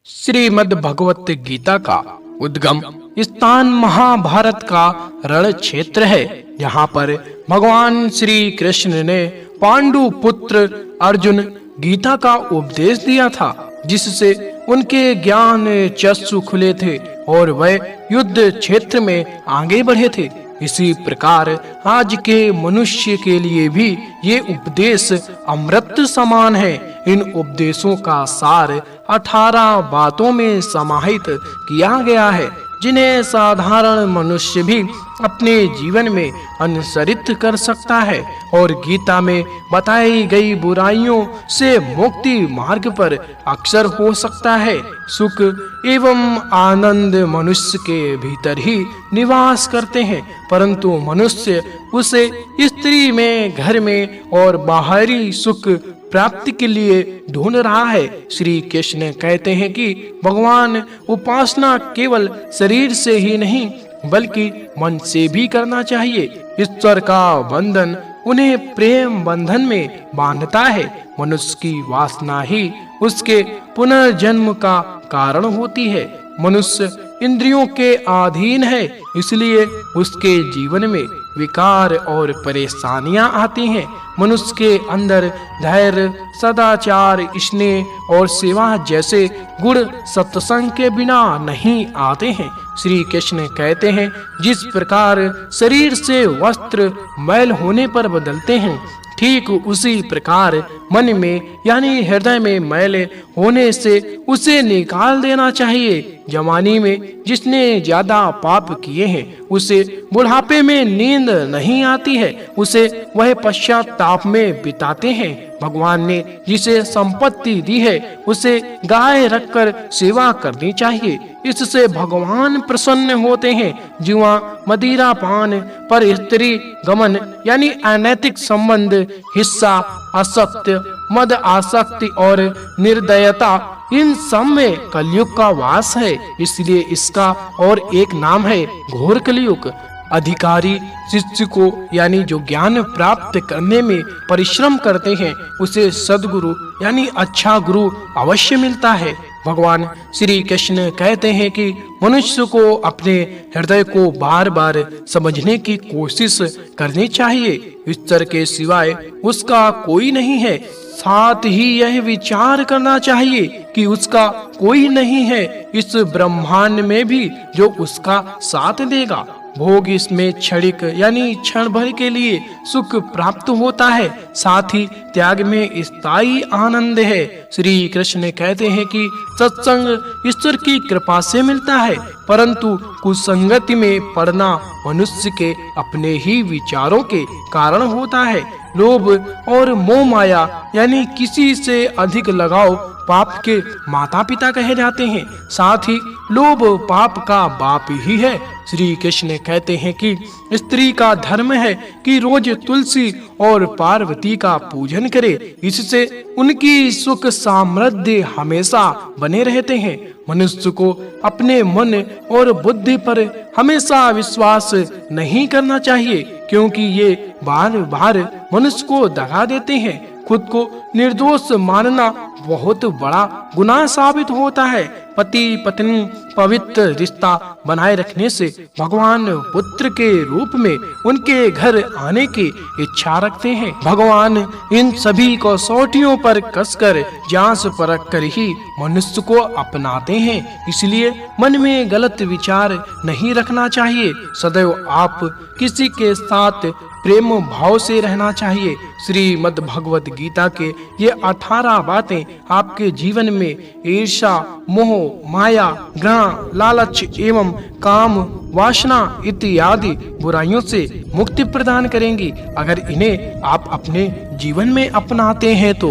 श्रीमद् भगवत गीता का उद्गम स्थान महाभारत का रण क्षेत्र है। यहाँ पर भगवान श्री कृष्ण ने पांडु पुत्र अर्जुन गीता का उपदेश दिया था, जिससे उनके ज्ञान चक्षु खुले थे और वह युद्ध क्षेत्र में आगे बढ़े थे। इसी प्रकार आज के मनुष्य के लिए भी ये उपदेश अमृत समान है। इन उपदेशों का सार 18 बातों में समाहित किया गया है, जिन्हें साधारण मनुष्य भी अपने जीवन में अनुसरित कर सकता है और गीता में बताई गई बुराइयों से मुक्ति मार्ग पर अक्सर हो सकता है। सुख एवं आनंद मनुष्य के भीतर ही निवास करते हैं, परंतु मनुष्य उसे स्त्री में, घर में और बाहरी सुख प्राप्ति के लिए ढूंढ रहा है। श्री कृष्ण कहते हैं कि भगवान उपासना केवल शरीर से ही नहीं बल्कि मन से भी करना चाहिए। ईश्वर का बंधन उन्हें प्रेम बंधन में बांधता है। मनुष्य की वासना ही उसके पुनर्जन्म का कारण होती है। मनुष्य इंद्रियों के अधीन है, इसलिए उसके जीवन में विकार और परेशानियां आती हैं। मनुष्य के अंदर धैर्य, सदाचार, स्नेह और सेवा जैसे गुण सत्संग के बिना नहीं आते हैं। श्री कृष्ण कहते हैं, जिस प्रकार शरीर से वस्त्र मैल होने पर बदलते हैं, ठीक उसी प्रकार मन में यानी हृदय में मैल होने से उसे निकाल देना चाहिए। जवानी में जिसने ज्यादा पाप किए हैं, उसे बुढ़ापे में नींद नहीं आती है, उसे वह पश्चाताप में बिताते हैं। भगवान ने जिसे संपत्ति दी है, उसे गाय रखकर सेवा करनी चाहिए, इससे भगवान प्रसन्न होते हैं। जुआ, मदिरा पान, पर स्त्री गमन यानी अनैतिक संबंध, हिस्सा, असत्य, मद आसक्ति और निर्दयता, इन सब में कलयुग का वास है। इसलिए इसका और एक नाम है घोर कलयुग। अधिकारी शिष्य को यानी जो ज्ञान प्राप्त करने में परिश्रम करते हैं, उसे सद्गुरु यानी अच्छा गुरु अवश्य मिलता है। भगवान श्री कृष्ण कहते हैं कि मनुष्य को अपने हृदय को बार बार समझने की कोशिश करनी चाहिए। ईश्वर के सिवाय उसका कोई नहीं है। साथ ही यह विचार करना चाहिए कि उसका कोई नहीं है इस ब्रह्मांड में भी जो उसका साथ देगा। भोग इसमें क्षणिक यानी क्षण भर के लिए सुख प्राप्त होता है, साथ ही त्याग में स्थायी आनंद है। श्री कृष्ण कहते हैं कि सत्संग ईश्वर की कृपा से मिलता है, परंतु कुसंगति में पड़ना मनुष्य के अपने ही विचारों के कारण होता है। लोभ और मोह माया यानी किसी से अधिक लगाव पाप के माता पिता कहे जाते हैं। साथ ही लोभ पाप का बाप ही है। श्री कृष्ण कहते हैं कि स्त्री का धर्म है कि रोज तुलसी और पार्वती का पूजन करे, इससे उनकी सुख समृद्धि हमेशा बने रहते हैं। मनुष्य को अपने मन और बुद्धि पर हमेशा विश्वास नहीं करना चाहिए, क्योंकि ये बार बार मनुष्य को दगा देते हैं। खुद को निर्दोष मानना बहुत बड़ा गुनाह साबित होता है। पति पत्नी पवित्र रिश्ता बनाए रखने से भगवान पुत्र के रूप में उनके घर आने की इच्छा रखते हैं। भगवान इन सभी कसौटियों पर कसकर जांच परख कर ही मनुष्य को अपनाते हैं। इसलिए मन में गलत विचार नहीं रखना चाहिए। सदैव आप किसी के साथ प्रेम भाव से रहना चाहिए। श्रीमद् भगवत गीता के ये 18 बातें आपके जीवन में ईर्ष्या, मोह, माया, घृणा, लालच एवं काम, वासना इत्यादि बुराइयों से मुक्ति प्रदान करेंगी, अगर इन्हें आप अपने जीवन में अपनाते हैं तो।